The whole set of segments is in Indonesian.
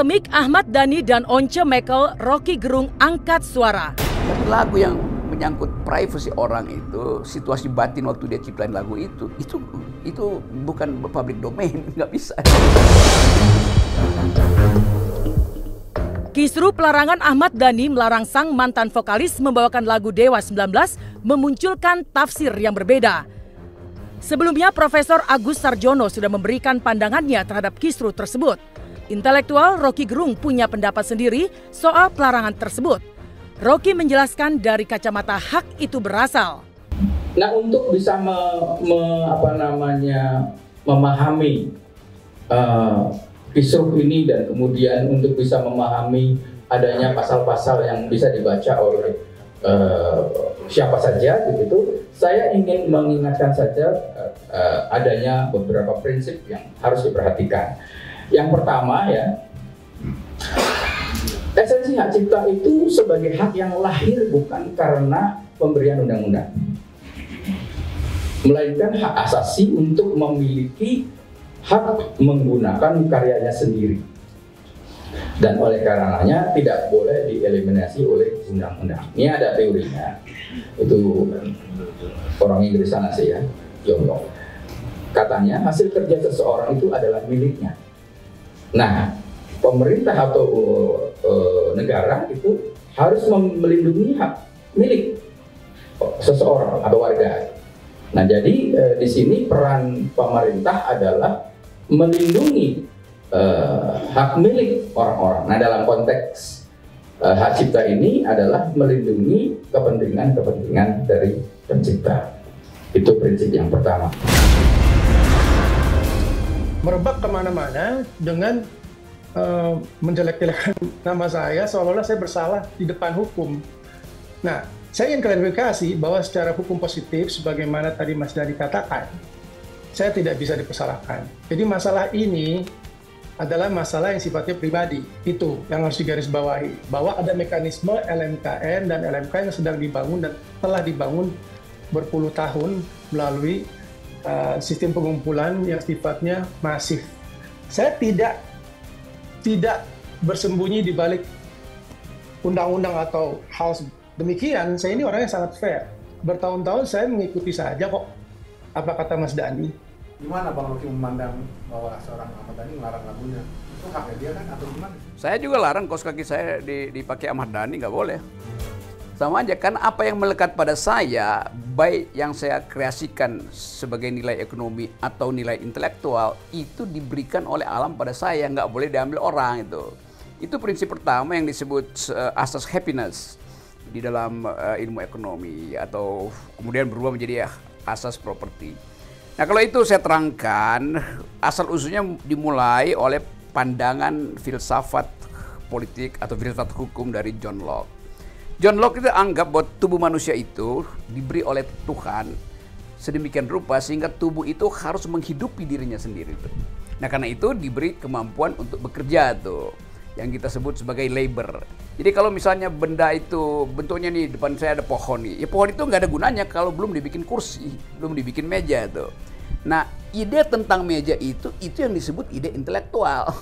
Polemik Ahmad Dhani dan Once Mekel, Rocky Gerung angkat suara. Lagu yang menyangkut privasi orang itu, situasi batin waktu dia ciptain lagu itu bukan public domain, nggak bisa. Kisru pelarangan Ahmad Dhani melarang sang mantan vokalis membawakan lagu Dewa 19 memunculkan tafsir yang berbeda. Sebelumnya Profesor Agus Sarjono sudah memberikan pandangannya terhadap kisru tersebut. Intelektual Rocky Gerung punya pendapat sendiri soal pelarangan tersebut. Rocky menjelaskan dari kacamata hak itu berasal. Nah, untuk bisa memahami kisruh ini dan kemudian untuk bisa memahami adanya pasal-pasal yang bisa dibaca oleh siapa saja begitu, saya ingin mengingatkan saja adanya beberapa prinsip yang harus diperhatikan. Yang pertama ya, esensi hak cipta itu sebagai hak yang lahir bukan karena pemberian undang-undang, melainkan hak asasi untuk memiliki hak menggunakan karyanya sendiri. Dan oleh karenanya tidak boleh dieliminasi oleh undang-undang. Ini ada teorinya, itu orang Inggris sana sih ya, John Locke. Katanya hasil kerja seseorang itu adalah miliknya. Nah, pemerintah atau negara itu harus melindungi hak milik seseorang atau warga. Nah, jadi di sini peran pemerintah adalah melindungi hak milik orang-orang. Nah, dalam konteks hak cipta ini adalah melindungi kepentingan dari pencipta. Itu prinsip yang pertama. Merebak kemana-mana dengan menjelek-jelekan nama saya, seolah-olah saya bersalah di depan hukum. Nah, saya ingin klarifikasi bahwa secara hukum positif, sebagaimana tadi Mas Dhani katakan, saya tidak bisa dipersalahkan. Jadi masalah ini adalah masalah yang sifatnya pribadi. Itu yang harus digarisbawahi. Bahwa ada mekanisme LMKN dan LMK yang sedang dibangun dan telah dibangun berpuluh tahun melalui sistem pengumpulan yang sifatnya masif. Saya tidak bersembunyi di balik undang-undang atau hal demikian. Saya ini orang yang sangat fair. Bertahun-tahun saya mengikuti saja kok apa kata Mas Dhani. Gimana Bang Rocky memandang bahwa seorang Ahmad Dhani melarang lagunya? Itu haknya dia kan atau gimana? Saya juga larang kaos kaki saya dipakai Ahmad Dhani, nggak boleh. Sama aja kan, apa yang melekat pada saya, baik yang saya kreasikan sebagai nilai ekonomi atau nilai intelektual, itu diberikan oleh alam pada saya, nggak boleh diambil orang itu. Itu prinsip pertama yang disebut asas happiness di dalam ilmu ekonomi, atau kemudian berubah menjadi asas properti. Nah, kalau itu saya terangkan, asal usulnya dimulai oleh pandangan filsafat politik atau filsafat hukum dari John Locke. John Locke itu anggap bahwa tubuh manusia itu diberi oleh Tuhan sedemikian rupa sehingga tubuh itu harus menghidupi dirinya sendiri tuh. Nah, karena itu diberi kemampuan untuk bekerja tuh, yang kita sebut sebagai labor. Jadi kalau misalnya benda itu bentuknya nih, depan saya ada pohon nih, ya pohon itu nggak ada gunanya kalau belum dibikin kursi, belum dibikin meja tuh. Nah, ide tentang meja itu yang disebut ide intelektual.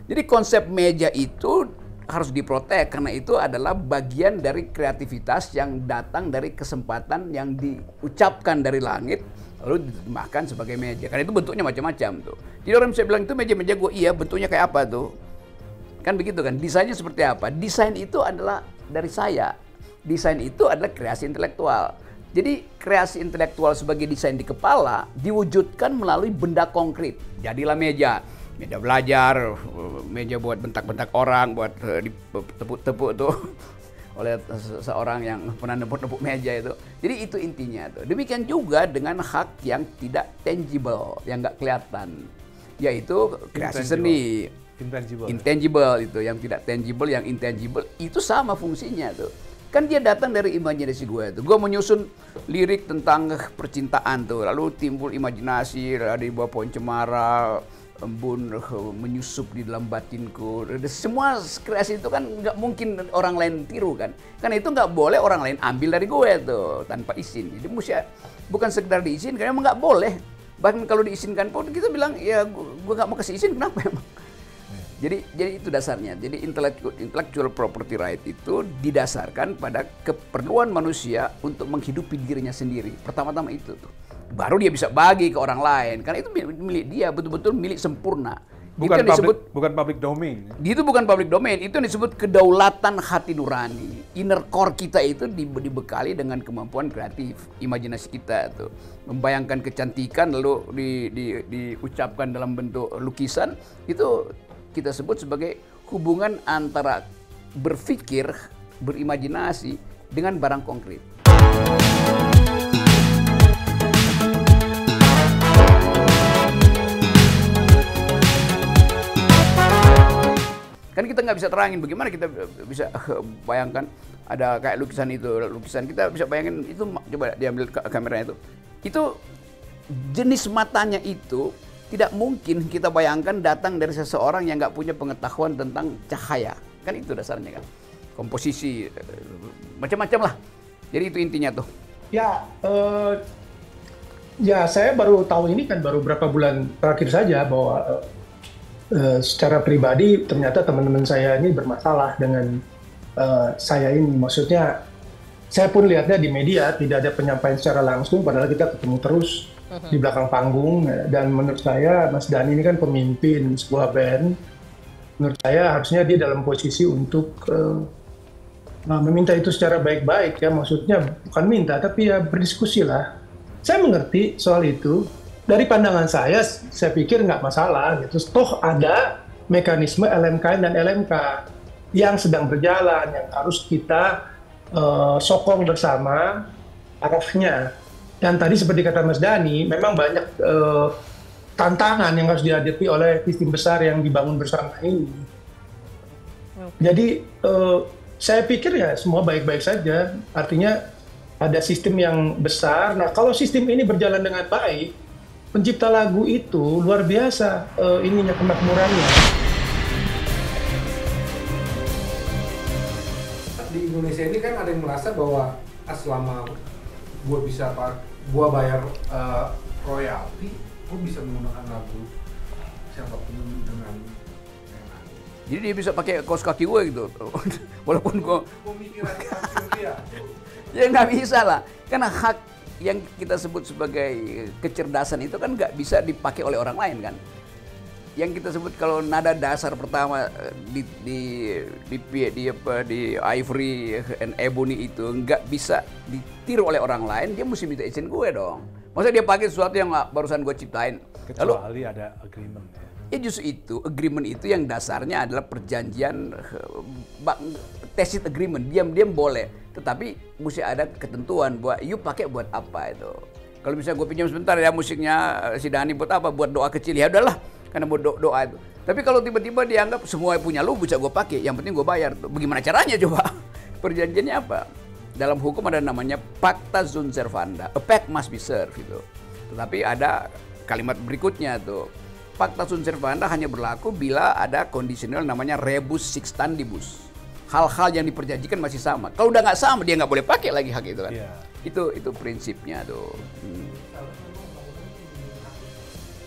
Jadi konsep meja itu harus diprotek karena itu adalah bagian dari kreativitas yang datang dari kesempatan yang diucapkan dari langit lalu diterjemahkan sebagai meja. Karena itu bentuknya macam-macam tuh. Jadi orang bisa bilang itu meja-meja gue, iya bentuknya kayak apa tuh? Kan begitu kan? Desainnya seperti apa? Desain itu adalah dari saya. Desain itu adalah kreasi intelektual. Jadi kreasi intelektual sebagai desain di kepala diwujudkan melalui benda konkret. Jadilah meja. Meja belajar, meja buat bentak-bentak orang, buat ditepuk-tepuk tuh oleh seorang yang pernah nepuk-nepuk meja itu. Jadi itu intinya tuh. Demikian juga dengan hak yang tidak tangible, yang nggak kelihatan, yaitu kreasi seni. Intangible itu, yang tidak tangible, yang intangible itu sama fungsinya tuh. Kan dia datang dari imajinasi gue tuh. Gue menyusun lirik tentang percintaan tuh, lalu timbul imajinasi ada di bawah pohon cemara, embun menyusup di dalam batinku. Semua kreasi itu kan nggak mungkin orang lain tiru kan. Karena itu nggak boleh orang lain ambil dari gue tuh tanpa izin. Jadi mesti bukan sekedar diizinkan, emang nggak boleh. Bahkan kalau diizinkan pun kita bilang ya gue nggak mau kasih izin, kenapa emang? Jadi itu dasarnya. Jadi intellectual property right itu didasarkan pada keperluan manusia untuk menghidupi dirinya sendiri. Pertama-tama itu tuh. Baru dia bisa bagi ke orang lain. Karena itu milik dia, betul-betul milik sempurna. Bukan public domain. Itu bukan public domain, itu yang disebut kedaulatan hati nurani. Inner core kita itu dibekali dengan kemampuan kreatif, imajinasi kita tuh. Membayangkan kecantikan lalu diucapkan dalam bentuk lukisan, itu kita sebut sebagai hubungan antara berpikir, berimajinasi dengan barang konkret. Kan kita nggak bisa terangin bagaimana kita bisa bayangkan ada kayak lukisan kita bisa bayangin itu, coba diambil kameranya itu jenis matanya itu tidak mungkin kita bayangkan datang dari seseorang yang nggak punya pengetahuan tentang cahaya, kan itu dasarnya kan, komposisi macam-macam lah. Jadi itu intinya tuh. Ya saya baru tahu ini kan baru berapa bulan terakhir saja bahwa secara pribadi ternyata teman-teman saya ini bermasalah dengan saya ini. Maksudnya saya pun lihatnya di media tidak ada penyampaian secara langsung, padahal kita ketemu terus di belakang panggung. Dan menurut saya Mas Dhani ini kan pemimpin sebuah band. Menurut saya harusnya dia dalam posisi untuk meminta itu secara baik-baik ya. Maksudnya bukan minta tapi ya berdiskusi lah. Saya mengerti soal itu. Dari pandangan saya pikir nggak masalah gitu. Toh ada mekanisme LMKN dan LMK yang sedang berjalan, yang harus kita sokong bersama arahnya. Dan tadi seperti kata Mas Dhani, memang banyak tantangan yang harus dihadapi oleh sistem besar yang dibangun bersama ini. Jadi saya pikir ya semua baik-baik saja. Artinya ada sistem yang besar. Nah kalau sistem ini berjalan dengan baik, pencipta lagu itu luar biasa ininya kemakmurannya. Di Indonesia ini kan ada yang merasa bahwa selama gua bayar royalti, gua bisa menggunakan lagu siapapun dengan enak. Jadi dia bisa pakai kaos kaki gue gitu, walaupun gue pemikiran dia. Ya nggak bisa lah, karena hak yang kita sebut sebagai kecerdasan itu kan nggak bisa dipakai oleh orang lain kan. Yang kita sebut kalau nada dasar pertama di Ivory and Ebony itu nggak bisa ditiru oleh orang lain, dia mesti minta izin gue dong. Maksudnya dia pakai sesuatu yang barusan gue ciptain. Kecuali ada agreement ya. Ya justru itu, agreement itu yang dasarnya adalah perjanjian tacit agreement, diam-diam boleh. Tetapi mesti ada ketentuan bahwa you pakai buat apa itu. Kalau misalnya gue pinjam sebentar ya musiknya si Dhani buat apa? Buat doa kecil, ya udahlah, karena buat doa itu. Tapi kalau tiba-tiba dianggap semua punya lu bisa gue pakai, yang penting gue bayar. Bagaimana caranya coba? Perjanjiannya apa? Dalam hukum ada namanya pacta sunt servanda, a pact must be served gitu. Tetapi ada kalimat berikutnya tuh. Pacta sunt servanda hanya berlaku bila ada kondisional namanya rebus sixtandibus. Hal-hal yang diperjanjikan masih sama. Kalau udah nggak sama, dia nggak boleh pakai lagi hak itu kan. Yeah. Itu prinsipnya tuh.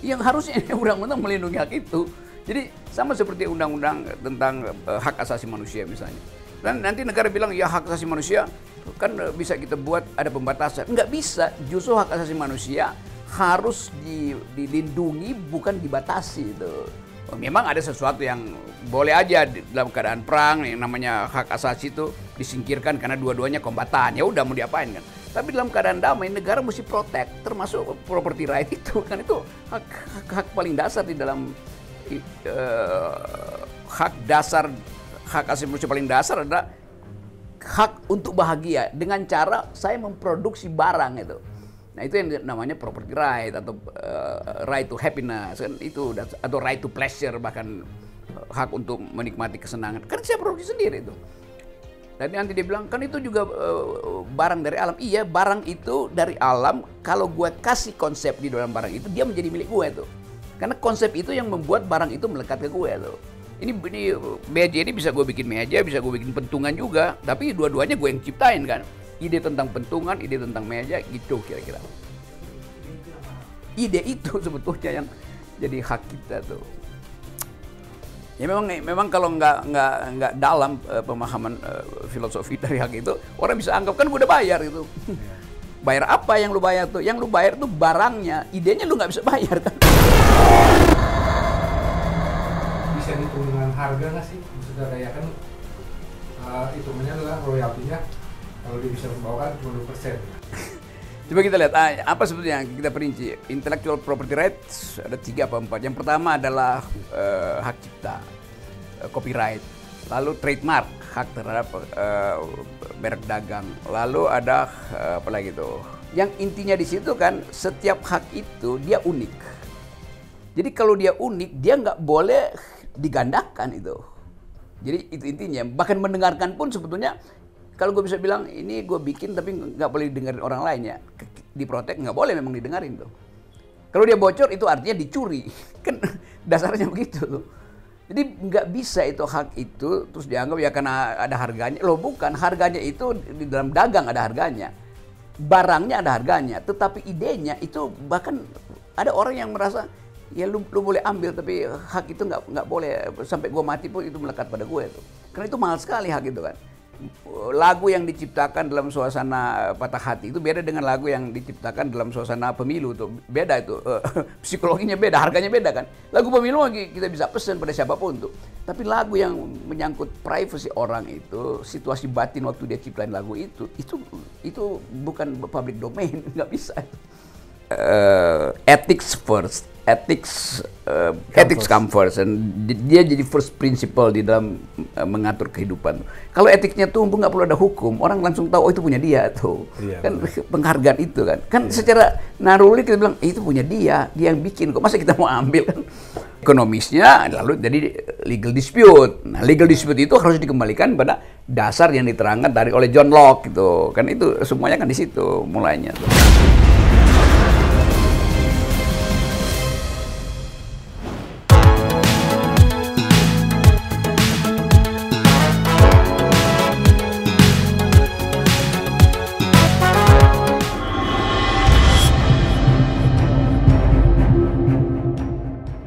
Yang harusnya undang-undang melindungi hak itu. Jadi sama seperti undang-undang tentang hak asasi manusia misalnya. Dan nanti negara bilang ya hak asasi manusia kan bisa kita buat ada pembatasan. Nggak bisa. Justru hak asasi manusia harus dilindungi bukan dibatasi itu. Memang ada sesuatu yang boleh aja dalam keadaan perang yang namanya hak asasi itu disingkirkan karena dua-duanya kombatan. Ya udah mau diapain kan. Tapi dalam keadaan damai negara mesti protect termasuk property right itu kan itu hak paling dasar di dalam hak asasi manusia paling dasar adalah hak untuk bahagia dengan cara saya memproduksi barang itu. Nah itu yang namanya property right atau right to happiness kan itu, atau right to pleasure, bahkan hak untuk menikmati kesenangan kan saya produksi sendiri itu. Dan nanti dia bilang kan itu juga barang dari alam. Iya, barang itu dari alam. Kalau gue kasih konsep di dalam barang itu, dia menjadi milik gue tuh. Karena konsep itu yang membuat barang itu melekat ke gue tuh. Ini meja ini bisa gue bikin meja, bisa gue bikin pentungan juga. Tapi dua-duanya gue yang ciptain kan. Ide tentang pentungan, ide tentang meja, gitu kira-kira. Ide itu sebetulnya yang jadi hak kita tuh. Ya memang kalau nggak dalam pemahaman filosofi dari hak itu, orang bisa anggap kan gue udah bayar gitu. Bayar apa yang lu bayar tuh? Yang lu bayar tuh barangnya, idenya lu nggak bisa bayar kan? Bisa dihitung dengan harga nggak sih? Maksudnya kayak kan hitungannya adalah royaltinya kalau dia bisa membawakan cuma 2%. Coba kita lihat apa sebetulnya yang kita perinci. Intellectual property rights ada 3 apa 4. Yang pertama adalah hak cipta, copyright. Lalu trademark, hak terhadap merek dagang. Lalu ada apa lagi tuh? Yang intinya di situ kan setiap hak itu dia unik. Jadi kalau dia unik dia nggak boleh digandakan itu. Jadi itu intinya. Bahkan mendengarkan pun sebetulnya. Kalau gue bisa bilang, ini gue bikin tapi nggak boleh didengarin orang lain ya. Diprotek nggak boleh memang didengarin tuh. Kalau dia bocor itu artinya dicuri. Kan dasarnya begitu tuh. Jadi nggak bisa itu hak itu terus dianggap ya karena ada harganya. Loh bukan, harganya itu di dalam dagang ada harganya. Barangnya ada harganya. Tetapi idenya itu bahkan ada orang yang merasa, ya lu boleh ambil tapi hak itu nggak boleh. Sampai gue mati pun itu melekat pada gue tuh. Karena itu mahal sekali hak itu kan. Lagu yang diciptakan dalam suasana patah hati itu beda dengan lagu yang diciptakan dalam suasana pemilu tuh. Beda itu. Psikologinya beda, harganya beda kan. Lagu pemilu kita bisa pesan pada siapapun tuh. Tapi lagu yang menyangkut privasi orang itu, situasi batin waktu dia ciptain lagu itu bukan public domain, nggak bisa. Ethics first. Ethics come first, dan dia jadi first principle di dalam mengatur kehidupan. Kalau etiknya tumbuh nggak perlu ada hukum, orang langsung tahu oh itu punya dia tuh. Iya, kan benar. Penghargaan itu kan secara naruli kita bilang itu punya dia yang bikin kok, masa kita mau ambil kan? Ekonomisnya lalu jadi legal dispute. Nah, legal dispute itu harus dikembalikan pada dasar yang diterangkan oleh John Locke gitu. Kan itu semuanya kan di situ mulainya tuh.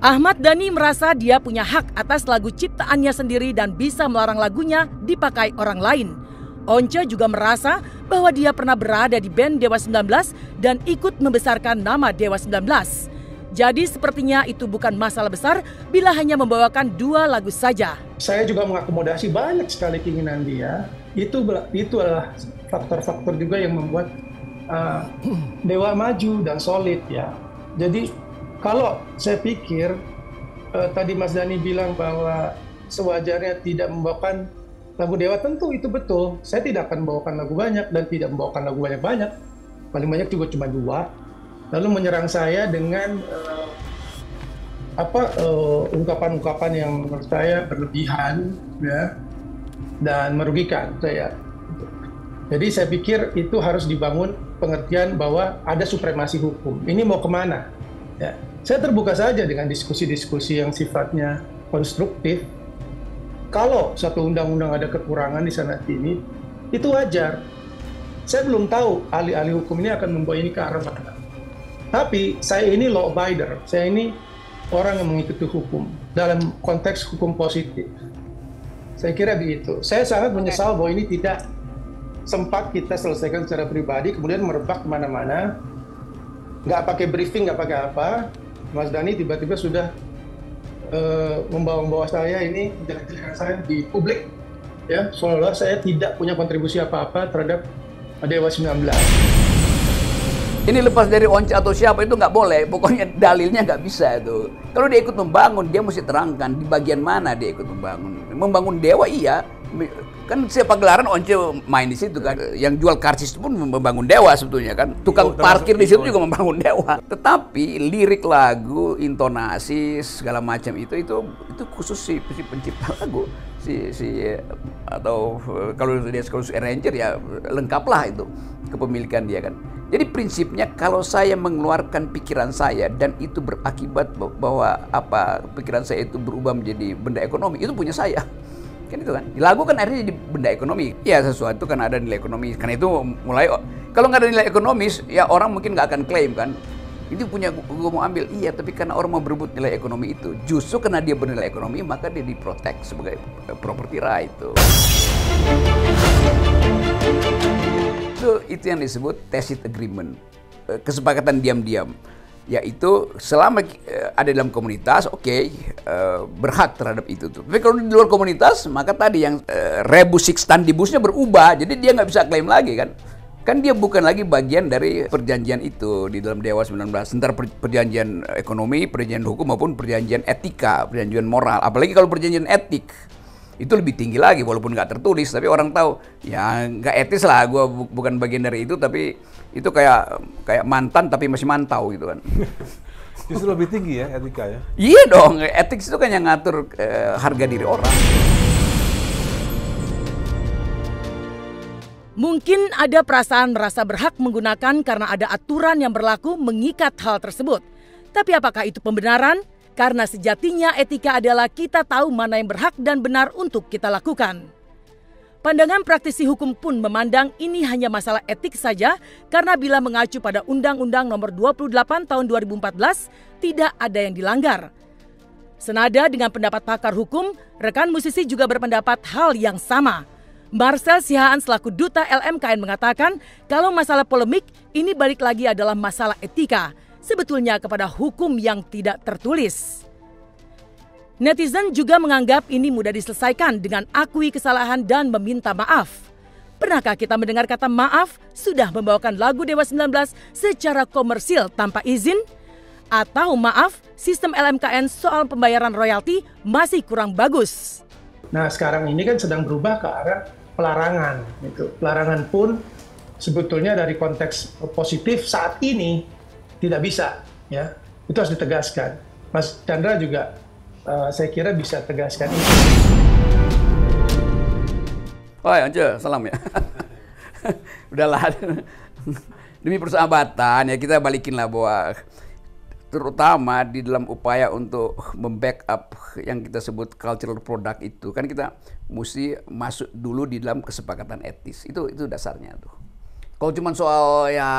Ahmad Dhani merasa dia punya hak atas lagu ciptaannya sendiri dan bisa melarang lagunya dipakai orang lain. Once juga merasa bahwa dia pernah berada di band Dewa 19 dan ikut membesarkan nama Dewa 19. Jadi sepertinya itu bukan masalah besar bila hanya membawakan 2 lagu saja. Saya juga mengakomodasi banyak sekali keinginan dia. Itu adalah faktor-faktor juga yang membuat Dewa maju dan solid ya. Jadi kalau saya pikir tadi Mas Dhani bilang bahwa sewajarnya tidak membawakan lagu Dewa, tentu itu betul. Saya tidak akan membawakan lagu banyak dan tidak membawakan lagu banyak-banyak. Paling banyak juga cuma 2. Lalu menyerang saya dengan ungkapan-ungkapan yang menurut saya berlebihan ya, dan merugikan saya. Jadi saya pikir itu harus dibangun pengertian bahwa ada supremasi hukum. Ini mau kemana? Ya. Saya terbuka saja dengan diskusi-diskusi yang sifatnya konstruktif. Kalau satu undang-undang ada kekurangan di sana sini, itu wajar. Saya belum tahu ahli-ahli hukum ini akan membawa ini ke arah mana. Tapi saya ini law abider, saya ini orang yang mengikuti hukum dalam konteks hukum positif. Saya kira begitu. Saya sangat menyesal bahwa ini tidak sempat kita selesaikan secara pribadi, kemudian merebak kemana-mana. Nggak pakai briefing, nggak pakai apa. Mas Dhani tiba-tiba sudah membawa saya ini, menjelek-jelekan saya di publik, ya, seolah-olah saya tidak punya kontribusi apa-apa terhadap Dewa 19. Ini lepas dari Once atau siapa itu nggak boleh, pokoknya dalilnya nggak bisa itu. Kalau dia ikut membangun, dia mesti terangkan di bagian mana dia ikut membangun. Membangun Dewa iya, kan siapa gelaran Once main di situ kan. Yang jual karcis pun membangun Dewa sebetulnya kan. Tukang parkir di situ juga membangun Dewa. Tetapi lirik lagu, intonasi segala macam itu khusus si pencipta lagu. Atau kalau dia sekaligus arranger ya lengkaplah itu kepemilikan dia kan. Jadi prinsipnya kalau saya mengeluarkan pikiran saya dan itu berakibat bahwa pikiran saya itu berubah menjadi benda ekonomi, itu punya saya. Kan itu kan. Lagu kan akhirnya jadi benda ekonomi. Ya sesuatu kan ada nilai ekonomi. Karena itu mulai kalau nggak ada nilai ekonomis ya orang mungkin nggak akan klaim kan. Itu punya gue mau ambil, iya, tapi karena orang mau berebut nilai ekonomi itu, justru karena dia bernilai ekonomi maka dia diprotek sebagai property right itu yang disebut tacit agreement, kesepakatan diam-diam, yaitu selama ada dalam komunitas, berhak terhadap itu tuh. Tapi kalau di luar komunitas, maka tadi yang rebus extendibusnya berubah, jadi dia nggak bisa klaim lagi kan. Kan dia bukan lagi bagian dari perjanjian itu di dalam Dewa 19, antara perjanjian ekonomi, perjanjian hukum maupun perjanjian etika, perjanjian moral. Apalagi kalau perjanjian etik, itu lebih tinggi lagi walaupun nggak tertulis, tapi orang tahu ya nggak etis lah, gue bukan bagian dari itu, tapi itu kayak mantan tapi masih mantau gitu kan. Justru lebih tinggi ya etika ya? Iya dong, etik itu kan yang ngatur harga diri orang. Mungkin ada perasaan merasa berhak menggunakan karena ada aturan yang berlaku mengikat hal tersebut. Tapi apakah itu pembenaran? Karena sejatinya etika adalah kita tahu mana yang berhak dan benar untuk kita lakukan. Pandangan praktisi hukum pun memandang ini hanya masalah etik saja karena bila mengacu pada Undang-Undang Nomor 28 Tahun 2014 tidak ada yang dilanggar. Senada dengan pendapat pakar hukum, rekan musisi juga berpendapat hal yang sama. Marcel Sihaan selaku Duta LMKN mengatakan kalau masalah polemik ini balik lagi adalah masalah etika, sebetulnya kepada hukum yang tidak tertulis. Netizen juga menganggap ini mudah diselesaikan dengan akui kesalahan dan meminta maaf. Pernahkah kita mendengar kata maaf sudah membawakan lagu Dewa 19 secara komersil tanpa izin? Atau maaf, sistem LMKN soal pembayaran royalti masih kurang bagus? Nah sekarang ini kan sedang berubah ke arah pelarangan. Pelarangan pun sebetulnya dari konteks positif saat ini tidak bisa, ya itu harus ditegaskan. Mas Chandra juga saya kira bisa tegaskan itu. Oh ya, salam ya. Udahlah, demi persahabatan ya kita balikinlah bahwa terutama di dalam upaya untuk membackup yang kita sebut cultural product itu kan kita mesti masuk dulu di dalam kesepakatan etis, itu dasarnya tuh. Kalau cuma soal ya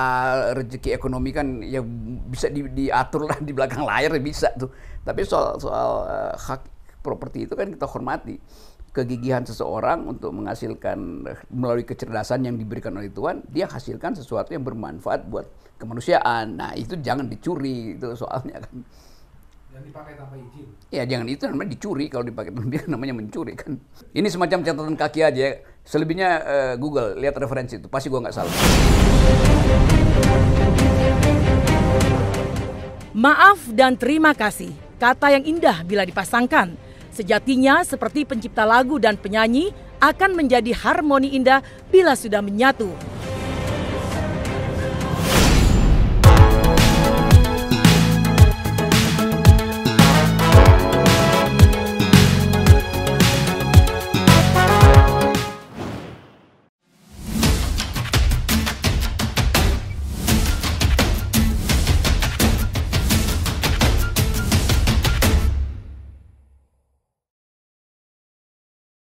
rezeki ekonomi kan ya bisa diatur lah di belakang layar ya bisa tuh, tapi soal hak properti itu kan kita hormati kegigihan seseorang untuk menghasilkan melalui kecerdasan yang diberikan oleh Tuhan, dia hasilkan sesuatu yang bermanfaat buat kemanusiaan. Nah itu jangan dicuri, itu soalnya kan. Jangan dipakai tanpa izin. Ya jangan, itu namanya dicuri, kalau dipakai tanpa izin namanya mencuri kan. Ini semacam catatan kaki aja, selebihnya Google, lihat referensi itu, pasti gua nggak salah. Maaf dan terima kasih, kata yang indah bila dipasangkan. Sejatinya seperti pencipta lagu dan penyanyi akan menjadi harmoni indah bila sudah menyatu.